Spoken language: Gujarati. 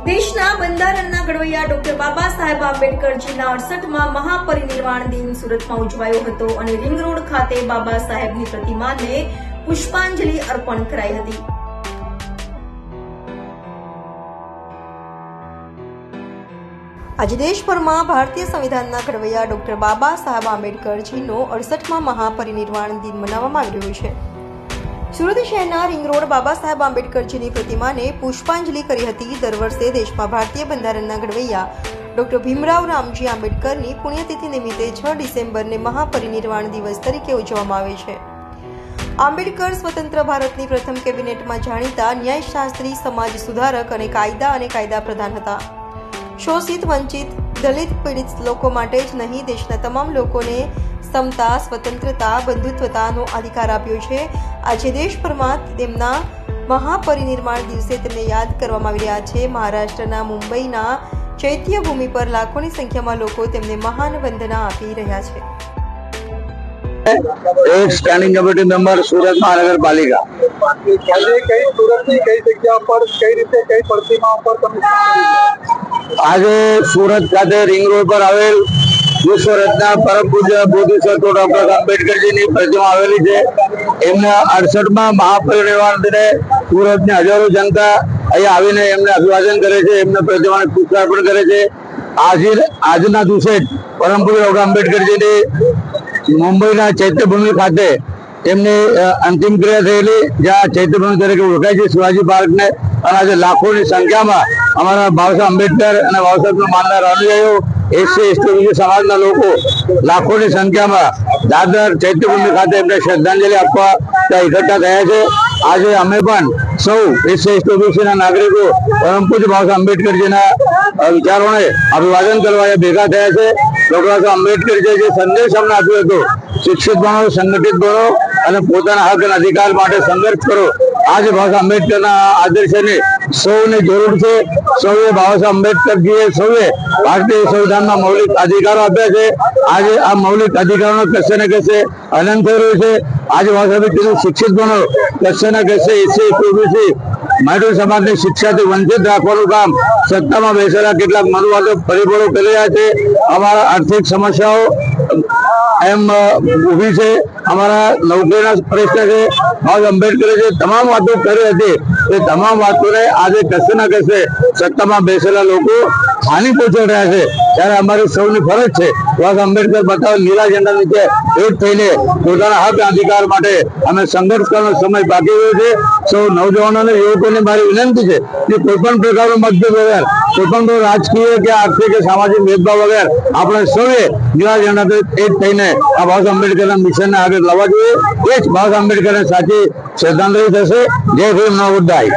દેશના બંધારણના ઘડવૈયા ડોક્ટર બાબા સાહેબ આંબેડકરજીના 68મા મહાપરિનિર્વાણ દિન સુરતમાં ઉજવાયો હતો અને રિંગ રોડ ખાતે બાબા સાહેબની પ્રતિમાને પુષ્પાંજલિ અર્પણ કરાઈ હતી. આજે દેશભરમાં ભારતીય સંવિધાનના ઘડવૈયા ડોક્ટર બાબા સાહેબ આંબેડકરજીનો 68મા મહાપરિનિર્વાણ દિન મનાવવામાં આવી રહ્યો છે. સુરત શહેરના રિંગ રોડ બાબા સાહેબ આંબેડકરજીની પ્રતિમાને પુષ્પાંજલિ કરી હતી. દર વર્ષે દેશમાં ભારતીય બંધારણના ઘડવૈયા ડોક્ટર ભીમરાવ રામજી આંબેડકરની પુણ્યતિથિ નિમિત્તે 6 ડિસેમ્બરને મહાપરિનિર્વાણ દિવસ તરીકે ઉજવવામાં આવે છે. આંબેડકર સ્વતંત્ર ભારતની પ્રથમ કેબિનેટમાં જાણીતા ન્યાયશાસ્ત્રી, સમાજ સુધારક અને કાયદા પ્રધાન હતા. શોષિત, વંચિત, દલિત, પીડિત લોકો માટે જ નહીં, દેશના તમામ લોકોને સમતા, સ્વતંત્રતા, બંધુત્વતાનો અધિકાર આપ્યો છે. આજે દેશભરમાં તેમના મહાપરિનિર્વાણ દિવસે તેમને યાદ કરવામાં આવી રહ્યા છે. મહારાષ્ટ્રના મુંબઈના ચૈત્યભૂમિ પર લાખોની સંખ્યામાં લોકો તેમને મહાન વંદના આપી રહ્યા છે. एक स्टैंडिंग कमेटी मेंबर सूरत महानगरपालिका आज सूरत खाते रिंग रोड पर आवेल विश्व रत्न परम पूज्य बोधिसत्व डॉक्टर आंबेडकरजीની પ્રતિમા આવેલી છે. એમના 68મા મહાપરિનિર્વાણ દિને સુરતની હજારો જનતા અહીંયા આવીને એમને અભિવાદન કરે છે, એમને પ્રતિમાને પુષ્પાર્પણ કરે છે. આજના દિવસે પરમ પૂજ્ય ડોક્ટર આંબેડકરજીની મુંબઈના ચૈત્યભૂમિ ખાતે એમની અંતિમ ક્રિયા થયેલી, જ્યાં ચૈત્યભૂમિ તરીકે ઓળખાય છે શિવાજી પાર્કને. અને આજે લાખોની સંખ્યામાં અમારા બાબાસાહેબ આંબેડકર અને બાબાસાહેબના માનનાર અનુયાયીઓ, એસસી એસટી સમાજના લોકો લાખોની સંખ્યામાં દાદર ચૈત્યભૂમિ ખાતે એમને શ્રદ્ધાંજલિ આપવા ત્યાં એકઠા થયા છે. આજે અમે પણ સૌ એસસી એસટીના નાગરિકો પરમ પૂજ્ય બાબાસાહેબ આંબેડકરજીના વિચારોને અભિવાદન કરવા ભેગા થયા છે. ડોક્ટર આંબેડકરજીએ જે સંદેશ અમને આપ્યો હતો, શિક્ષિત બનો, સંગઠિત બનો અને પોતાના હક અને અધિકાર માટે સંઘર્ષ કરો. આજે બાબા આંબેડકરના આદર્શની સૌની જરૂર છે. સૌએ બાબા આંબેડકરજીએ સૌએ ભારતીય સંવિધાનમાં મૌલિક અધિકારો આપ્યા છે. આજે આ મૌલિક અધિકારોનો કશે ને કશે હનન થઈ રહ્યું છે. આજે બાબા સાહેબે કીધું શિક્ષિત બનો, કશે ને કશે એસસી ઓબીસી માઇનોર સમાજને શિક્ષાથી વંચિત રાખવાનું કામ સત્તામાં બેસેલા કેટલાક મનુવાદો પરિબળો કરી રહ્યા છે. અમારા આર્થિક સમસ્યાઓ એમ ઊભી છે, અમારા નોકરીના પ્રશ્ન છે. બાબા આંબેડકરે જે તમામ વાતો કરી હતી એ તમામ વાતોને આજે કશે ના કશે સત્તામાં બેસેલા લોકો હાનિ પહોંચાડી રહ્યા છે. ત્યારે અમારી સૌની ફરજ છે બાબા આંબેડકર બતાવે લીલા ઝંડા નીચે એક થઈને પોતાના હક અધિકાર માટે અમે સંઘર્ષ કરવાનો સમય બાકી રહ્યો છે. સૌ નવજવાનો અને યુવકોને મારી વિનંતી છે કે કોઈ પણ પ્રકારનો મતભેદ વગર, કોઈ પણ રાજકીય કે આર્થિક કે સામાજિક ભેદભાવ વગર આપણે સૌએ લીલા ઝંડા એક થઈને આ બાબા આંબેડકરના મિશનને આગળ લાવવા જોઈએ. એ જ બાબા આંબેડકરને સાચી શ્રદ્ધાંજલિ થશે. જય ભીમ, નમો બુદ્ધાય.